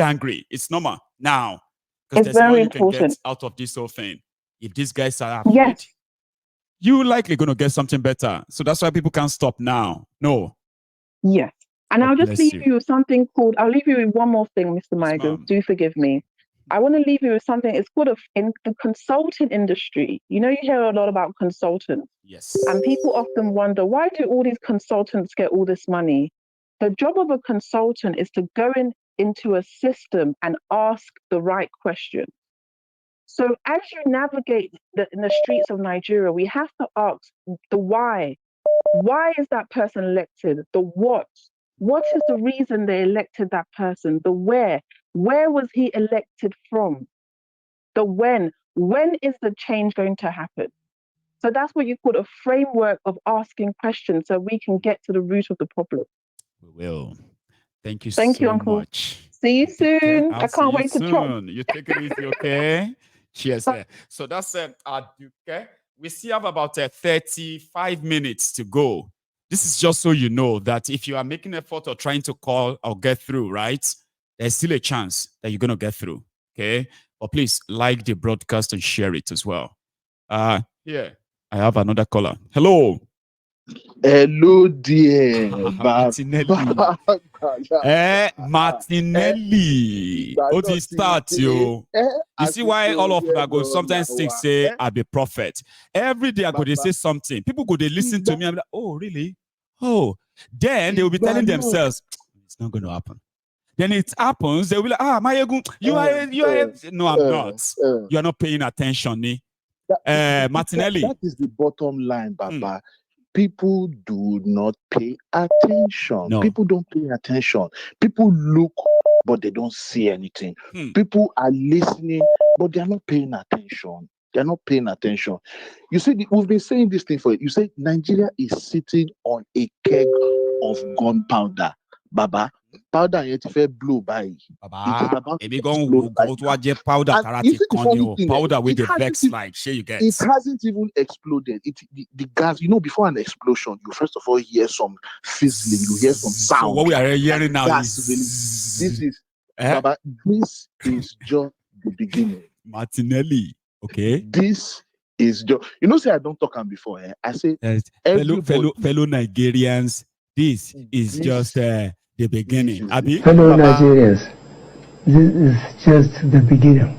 angry. It's normal now. Because there's more you can get out of this whole thing. If these guys are afraid, you're likely going to get something better. So that's why people can't stop now. No. Yes. And I'll just leave you with something called, I'll leave you with one more thing, Mr. Migan. Do forgive me. I want to leave you with something. It's called in the consulting industry. You know, you hear a lot about consultants. Yes. And people often wonder, why do all these consultants get all this money? The job of a consultant is to go into a system and ask the right question. So as you navigate in the streets of Nigeria, we have to ask the why. Why is that person elected? The what? What is the reason they elected that person? The where? Where was he elected from? The when? When is the change going to happen? So that's what you call a framework of asking questions so we can get to the root of the problem. We will. Thank you Thank so you, Uncle. much. See you soon. I can't wait to talk. You take it easy, okay? Cheers. So that's okay. We still have about 35 minutes to go. This is just so you know that if you are making effort or trying to call or get through, right, there's still a chance that you're going to get through, okay? But please like the broadcast and share it as well. Here, I have another caller. Hello. Hello, dear. Martinelli. Martinelli. What is start, you? You see why all of that go sometimes say I be prophet. Every day I go, they say something. People go, they listen to me. I'm like, oh, really? Oh, then they will be telling themselves, it's not going to happen. Then it happens, they will be like, Mayegun, you are. No, I'm not. You are not paying attention. Martinelli. That is the bottom line, Baba. People do not pay attention. No. People don't pay attention. People look, but they don't see anything. People are listening, but they are not paying attention. They're not paying attention. You see, we've been saying this thing for you. You say Nigeria is sitting on a keg of gunpowder, Baba. Powder yet if blow by. Baba, powder with the vex like share you get. It hasn't even exploded. The gas, you know, before an explosion, you first of all hear some fizzling, you hear some sound. So what we are hearing now Baba, this is just the beginning. Martinelli, okay. This is just, you know, say I don't talk on before. I say fellow Nigerians, this is just the beginning. Abi? Fellow Nigerians, this is just the beginning.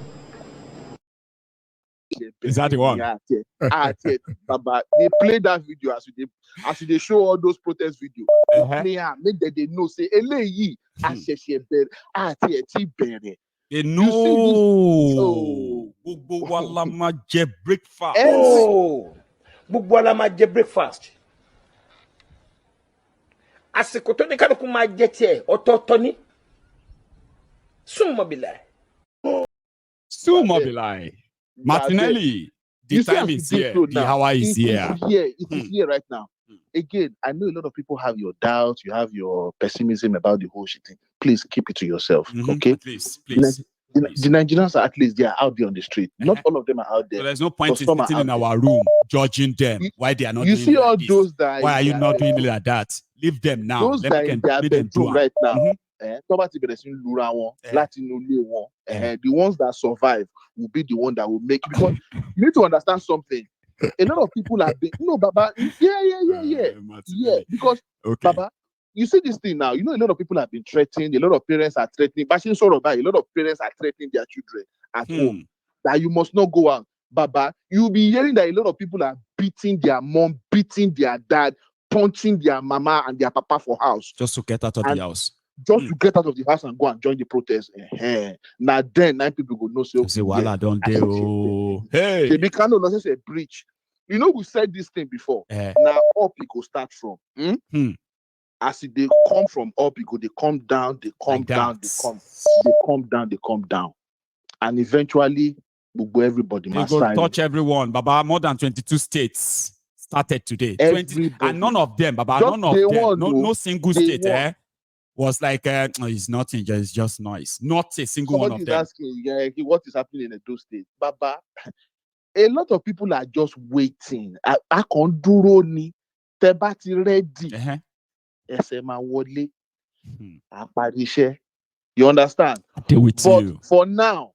Is that the one? Baba, they play that video as they show all those protest videos. Make them they know say they know. Breakfast. Oh, breakfast. Àsìkò tó ní kálukú máa jẹ tiẹ̀ ọ̀tọ̀ọ̀tọ̀ ni. Soon mobilize. Martinelli, the time is here. The hour is here. It is here right now. Again, I know a lot of people have your doubts, you have your pessimism about the whole shit thing. Please keep it to yourself, okay? Please. The Nigerians are at least they are out there on the street. Not all of them are out there. So there's no point in sitting in our room judging them. Why they are not doing see all like those that why are you not doing like that? Leave them now. Those that in their bedroom right now. The ones that survive will be the one that will make it. Because you need to understand something. A lot of people have been Baba. Yeah. Because Baba, you see this thing now. You know, a lot of people have been threatened. A lot of parents are threatening. A lot of parents are threatening their children at home that you must not go out. Baba, you'll be hearing that a lot of people are beating their mom, beating their dad, punching their mama and their papa for house. Just to get out of the house. Just to get out of the house and go and join the protest. Now then, 9 people go no say. Hey, they can't no say a breach. You know, we said this thing before. Now up it go start from. As they come from up, they come down, they come down, they come down. And eventually, we'll go everybody. They go touch everyone. Baba, more than 22 states started today. 20, and none of them, Baba, none of them, no single state was like, it's nothing, it's just noise. Not a single one of them. Asking, what is happening in those states? Baba, a lot of people are just waiting. I can't do ni. Tebati ready. SMA wọlé, àparíṣẹ́, You understand? Deal with But you. for now,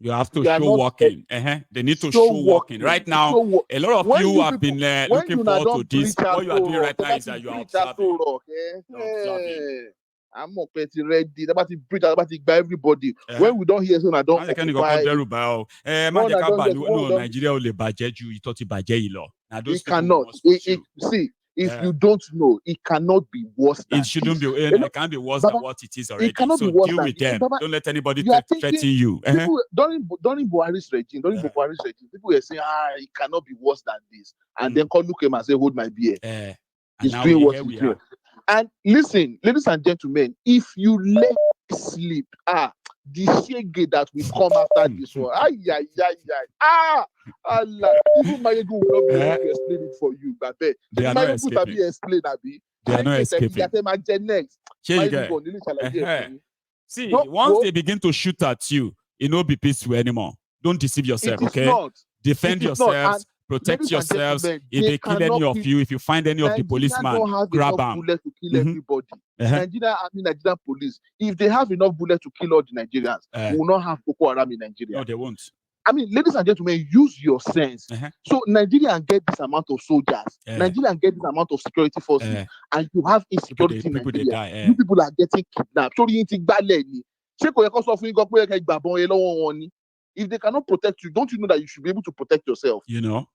you have to you are show not walking. They need to show walking. Right now, a lot of when you have people, been when looking you not forward to don't this. preach What you are doing right now is that that you are preach at observing. rock, You're observing. I'm not pretty ready. About to preach about it by everybody. When we don't hear so I don't occupy. No, Nigeria will budget you. It It cannot. See, if you don't know, it cannot be worse than it shouldn't this. be. It can't be worse than what it is already. It cannot so be worse deal than with this. them. Baba, don't let anybody you are threaten you. People during Buhari's regime, people were saying, it cannot be worse than this. And then call look him and say, hold my beer. He's doing what he's doing. And listen, ladies and gentlemen, if you let it sleep, the shege that will come after this one. Allah. Even my ego will not be able to explain it for you. But they are not escaping. They are not escaping. See, once they begin to shoot at you, it will not be peaceful anymore. Don't deceive yourself, okay? Defend yourselves, protect yourselves. If they kill any of you, if you find any of the policemen, grab them. Bullets to kill everybody. Nigerian police, if they have enough bullets to kill all the Nigerians, we will not have Boko Haram in Nigeria. No, they won't. I mean, ladies and gentlemen, use your sense. So Nigeria get this amount of soldiers. Nigeria get this amount of security forces, and you have insecurity in Nigeria. You people are getting kidnapped. If they cannot protect you, don't you know that you should be able to protect yourself? You know,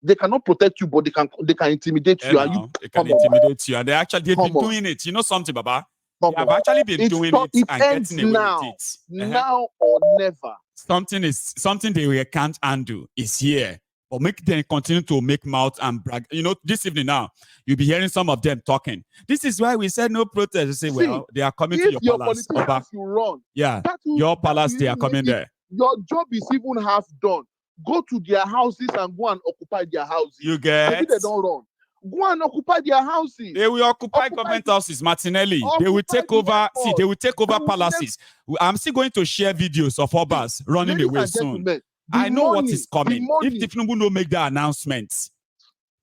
they cannot protect you, but they can intimidate you. They can intimidate you, and they've been doing it. You know something, Baba? They have actually been doing it and getting away with it. Now or never. Something they can't undo is here. Or make them continue to make mouth and brag. You know, this evening now, you'll be hearing some of them talking. This is why we said no protest. They say, well, they are coming to your palace. You run. Yeah, your palace, they are coming there. Your job is even half done. Go to their houses and go and occupy their houses. You get. Maybe they don't run. Go and occupy their houses. They will occupy government houses, Martinelli. They will take over. See, they will take over palaces. I'm still going to share videos of Obas running away soon. I know what is coming. If Tinubu no make that announcement,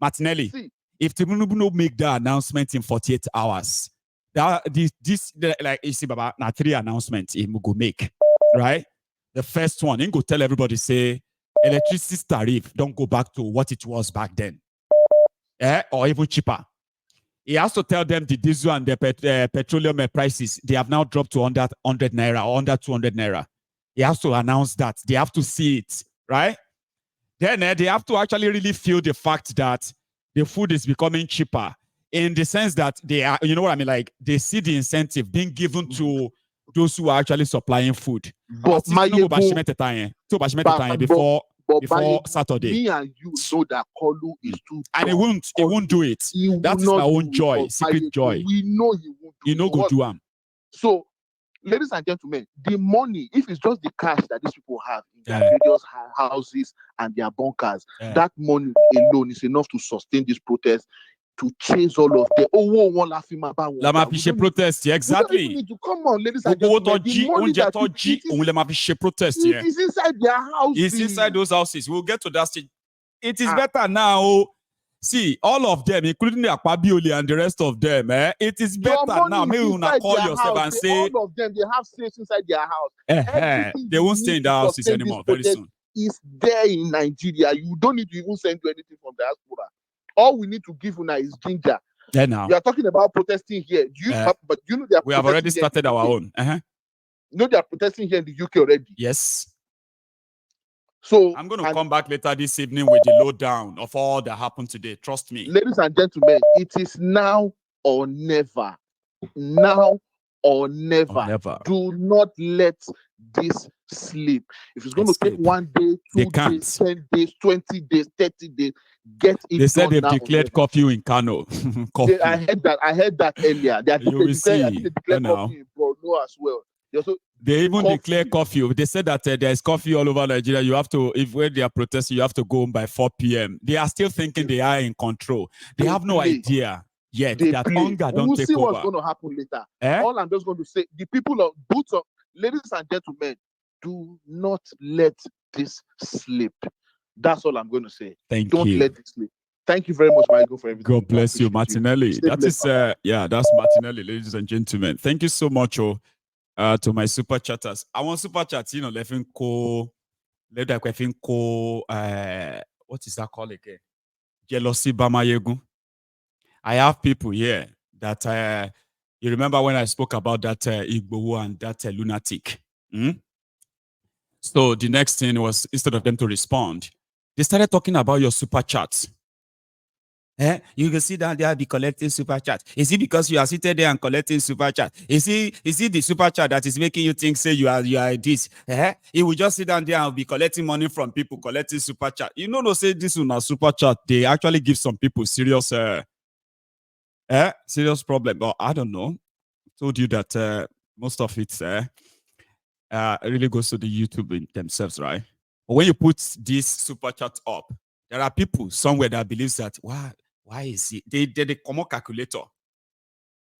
Martinelli, if Tinubu no make that announcement in 48 hours, like you see, Baba, now 3 announcements he go make, right? The first one, he go tell everybody, say, electricity tariff don't go back to what it was back then, or even cheaper. He has to tell them the diesel and the petroleum prices, they have now dropped to under 100 naira or under 200 naira. He has to announce that. They have to see it, right? Then they have to actually really feel the fact that the food is becoming cheaper in the sense that they are, you know what I mean? Like they see the incentive being given to those who are actually supplying food. But before Saturday. Me and you know that Kolu is too and he won't do it. That is my own joy, secret joy. We know he won't do it. He go do them. So, ladies and gentlemen, the money, if it's just the cash that these people have in their various houses and their bunkers, that money alone is enough to sustain this protest, to chase all of them. Lama fiche protest, exactly. Need to come on, ladies and gentlemen. The money that it is inside their houses. It's inside those houses. We'll get to that stage. It is better now. See, all of them, including the Akpabioli and the rest of them, it is better now. Maybe you not call yourself and say all of them, they have safes inside their house. They won't stay in their houses anymore very soon. It's there in Nigeria. You don't need to even send you anything from the diaspora. All we need to give you now is ginger. Yeah, now. We are talking about protesting here. But you know we have already started our own. You know they are protesting here in the UK already. Yes. So I'm going to come back later this evening with the lowdown of all that happened today. Trust me. Ladies and gentlemen, it is now or never. Now or never. Do not let this sleep. If it's going to take 1 day, 2 days, 10 days, 20 days, 30 days, get it. They said they've declared curfew in Kano. I heard that earlier. You will see. They declared curfew in Borno as well. They even declare curfew. They said that there is curfew all over Nigeria. You have to, when they are protesting, you have to go home by 4 p.m. They are still thinking they are in control. They have no idea yet that hunger don't take over. We'll see what's going to happen later. All I'm just going to say, the people of boots of, ladies and gentlemen, do not let this slip. That's all I'm going to say. Don't let it slip. Thank you very much, Michael, for everything. God bless you, Martinelli. That is, that's Martinelli, ladies and gentlemen. Thank you so much. to my super chatters. I want super chats, let what is that called again? Jealousy Bamayegun. I have people here that you remember when I spoke about that Igbo and that lunatic. So the next thing was, instead of them to respond, they started talking about your super chats. You can see that they are be collecting super chat. Is it because you are seated there and collecting super chat? Is it the super chat that is making you think, say you are this? You will just sit down there and be collecting money from people, collecting super chat. No, say this one a super chat. They actually give some people serious problem. But I don't know. Told you that most of it really goes to the YouTube themselves, right? But when you put this super chat up, there are people somewhere that believes that why is it? They come on calculator.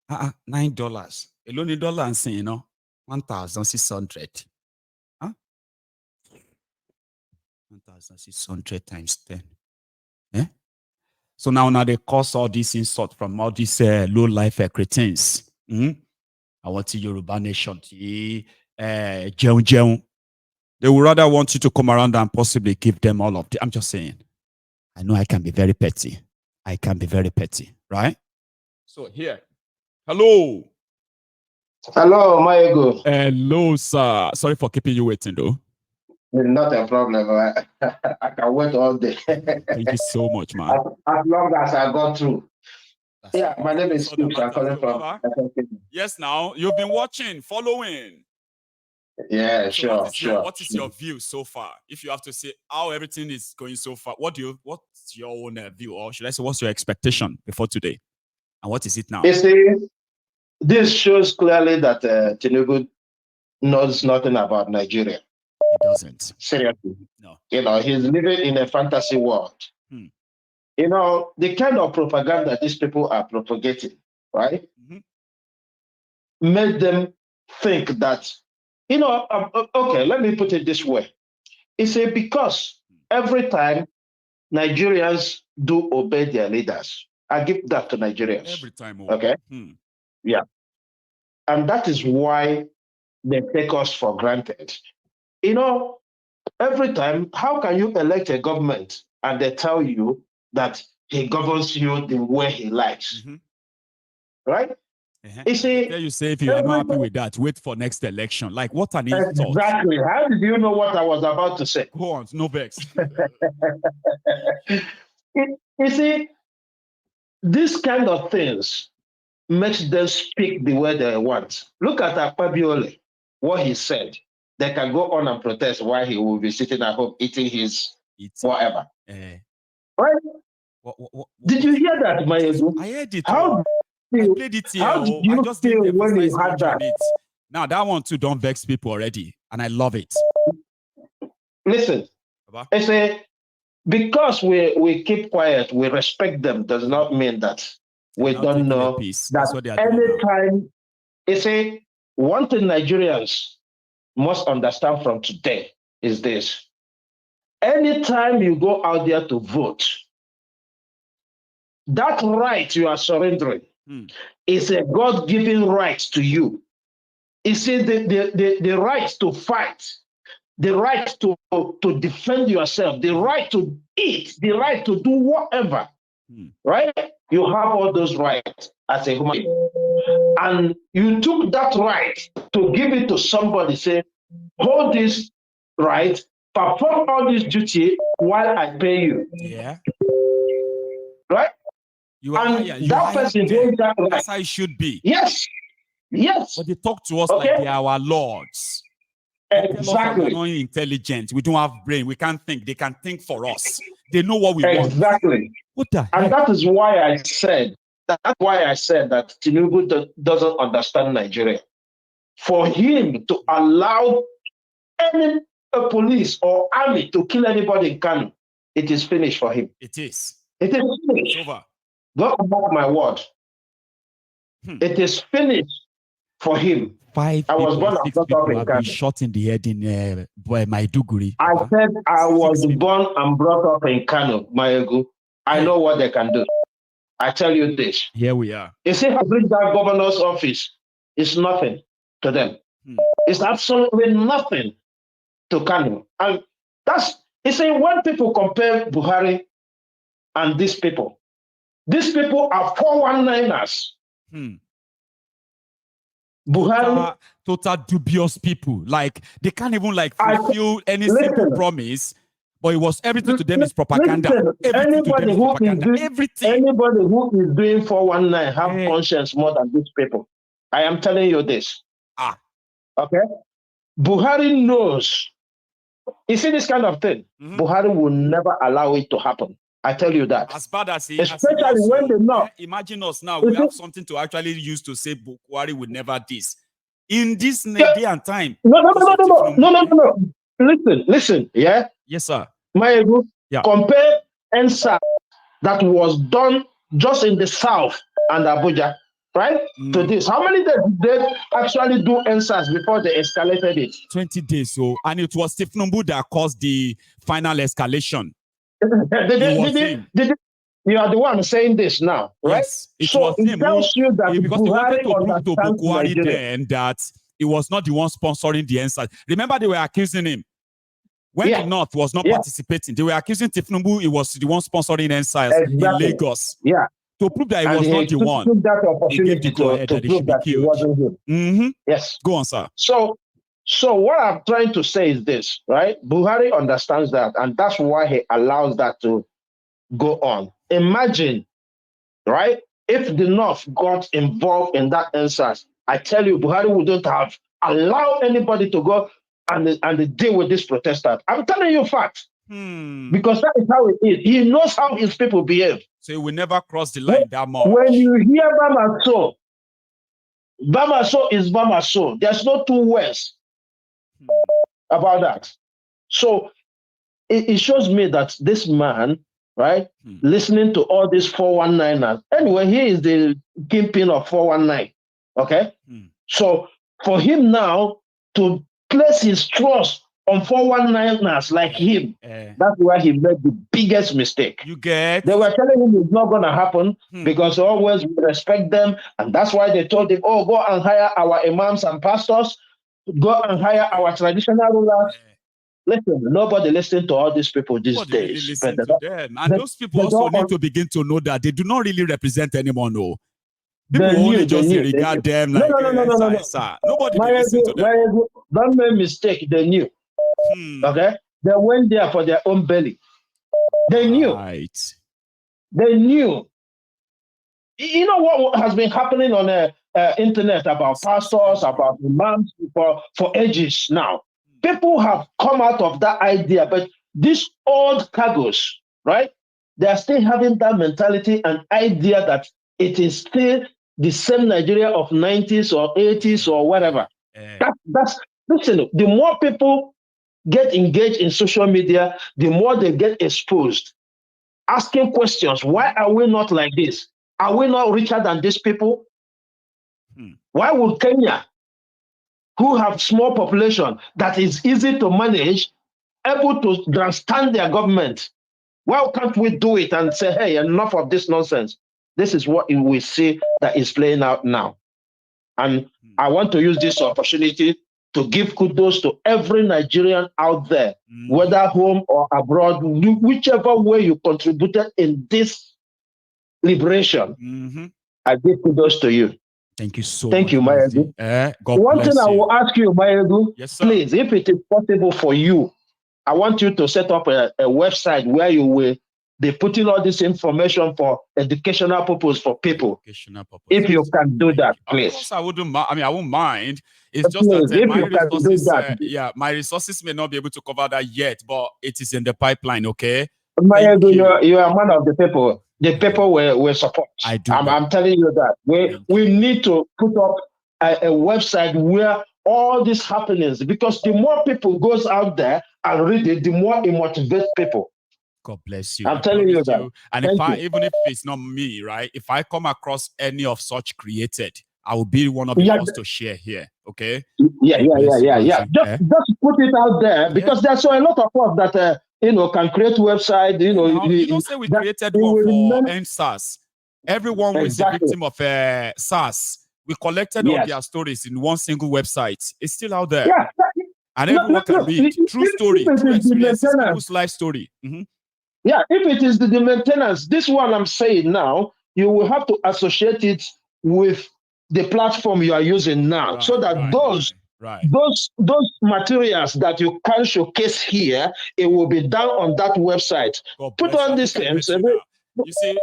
$9. Alone dollar and saying, 1,600. 1,600 times 10. So now they cause all this insult from all these low life cretins. I want to Yoruba nation. They would rather want you to come around and possibly give them all of the. I'm just saying. I know I can be very petty. Right? So here. Hello. Hello, Maego. Hello, sir. Sorry for keeping you waiting, though. Not a problem. I can wait all day. Thank you so much, man. As long as I got through. My name is Steve. I'm calling from. Yes, now you've been watching, following. Yeah, so sure. What is your view so far? If you have to say how everything is going so far, what's your own view, or should I say, what's your expectation before today? And what is it now? You see, this shows clearly that Tinubu knows nothing about Nigeria. He doesn't. Seriously. No. He's living in a fantasy world. The kind of propaganda these people are propagating, right? Made them think that, okay, let me put it this way. It's because every time Nigerians do obey their leaders, I give that to Nigerians. Every time. Okay? Yeah. And that is why they take us for granted. Every time, how can you elect a government and they tell you that he governs you the way he likes? Right? You say if you are not happy with that, wait for next election. Like, what an insult. Exactly. How did you know what I was about to say? Go on, no vex. You see, this kind of things makes them speak the way they want. Look at Akpabiole, what he said. They can go on and protest while he will be sitting at home eating his whatever. Right? Did you hear that, Mayezu? I heard it. I played it here. How did you feel when you had that? Now, that one too don't vex people already, and I love it. Listen, I say, because we keep quiet, we respect them, does not mean that we don't know that anytime, you see, one thing Nigerians must understand from today is this. Anytime you go out there to vote, that right you are surrendering is a God-given right to you. You see, the right to fight, the right to defend yourself, the right to eat, the right to do whatever, right? You have all those rights as a human being. And you took that right to give it to somebody, say, hold this right, perform all this duty while I pay you. Yeah. Right? That person doing that right. That's how it should be. Yes. But they talk to us like they are our lords. Exactly. We're not intelligent. We don't have brain. We can't think. They can think for us. They know what we want. Exactly. What the heck? And that is why I said that Tinubu doesn't understand Nigeria. For him to allow any police or army to kill anybody in Kano, it is finished for him. It is. It is finished. It's over. Don't mark my word. It is finished for him. 5 I was born and brought up in have Kano. been shot in the head in Maiduguri. I said I was born and brought up in Kano, Maegu. I know what they can do. I tell you this. Here we are. You see, how bring that governor's office is nothing to them. It's absolutely nothing to Kanu. And it's saying when people compare Buhari and these people are 419ers. Buhari, total dubious people. Like they can't even like fulfill any simple promise. But it was everything to them is propaganda. Anybody who is doing 419 have conscience more than these people. I am telling you this. Okay? Buhari knows. You see this kind of thing? Buhari will never allow it to happen. I tell you that. As bad as he especially also, when they know. Imagine us now. We have something to actually use to say Buhari would never this. In this day and time. No. Listen. Yeah? Yes, sir. Compare NSA that was done just in the south and Abuja, right? To this. How many days did they actually do NSAS before they escalated it? 20 days. So, and it was Tifnumbu that caused the final escalation. You are the one saying this now, right? Yes, it was him. Tells you that because he wanted to prove to Buhari then that it was not the one sponsoring the NSAS. Remember, they were accusing him. When the North was not participating, they were accusing Tifnumbu he was the one sponsoring NSAS in Lagos. Yeah. To prove that he was not the one. He gave the go-ahead that he should be killed. Yes. Go on, sir. So what I'm trying to say is this, right? Buhari understands that, and that's why he allows that to go on. Imagine, right, if the North got involved in that NSAS, I tell you, Buhari wouldn't have allowed anybody to go and deal with this protesters. I'm telling you facts. Because that is how it is. He knows how his people behave. So he will never cross the line that much. When you hear Bamaso is Bamaso. There's no two ways about that. So it shows me that this man, right, listening to all these 419ers. Anyway, he is the kingpin of 419. Okay? So for him now to place his trust on 419ers like him, that's where he made the biggest mistake. They were telling him it's not going to happen because always we respect them. And that's why they told him, oh, go and hire our imams and pastors. Go and hire our traditional rulers. Listen, nobody listens to all these people these days. Listen to them. And those people also need to begin to know that they do not really represent anyone. No. People only just regard them like no. Nobody listen to them. Don't make mistake. They knew. Okay? They went there for their own belly. They knew. Right. They knew. You know what has been happening on the internet about pastors, about imams for ages now. People have come out of that idea, but these old cargos, right? They are still having that mentality and idea that it is still the same Nigeria of 90s or 80s or whatever. Listen, the more people get engaged in social media, the more they get exposed. Asking questions, why are we not like this? Are we not richer than these people? Why would Kenya, who have small population that is easy to manage, able to understand their government? Why can't we do it and say, hey, enough of this nonsense? This is what we see that is playing out now. And I want to use this opportunity to give kudos to every Nigerian out there, whether home or abroad, whichever way you contributed in this liberation. I give kudos to you. Thank you so much. Thank you, Mayedu. One thing I will ask you, Mayedu, please, if it is possible for you, I want you to set up a website where you will be putting all this information for educational purpose for people. If you can do that, please. Of course, I wouldn't. I won't mind. It's just that my resources, my resources may not be able to cover that yet, but it is in the pipeline. Okay. Mayedu, you are one of the people. The people will support. I do. I'm telling you that we need to put up a website where all these happenings, because the more people goes out there and read it, the more it motivates people. God bless you. I'm telling you that. And even if it's not me, right? If I come across any of such created, I will be one of the ones to share here. Okay. Yeah. Just put it out there because there's a lot of us that can create website. You don't say we created one for NSAS. Everyone was a victim of SARS. We collected all their stories in one single website. It's still out there. Yeah. And everyone can read. True story, true experiences, people's life story. Yeah, if it is the maintenance, this one I'm saying now, you will have to associate it with the platform you are using now, so that those materials that you can showcase here, it will be down on that website. Put on these things. You see,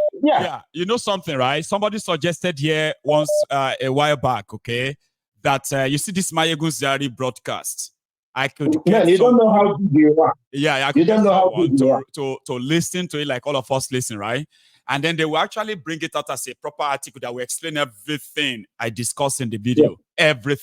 you know something, right? Somebody suggested here once a while back, okay, that you see this Mayegun Zari broadcast. I could get you don't know how big you are. Yeah, I could get someone to listen to it like all of us listen, right? And then they will actually bring it out as a proper article that will explain everything I discussed in the video. Everything.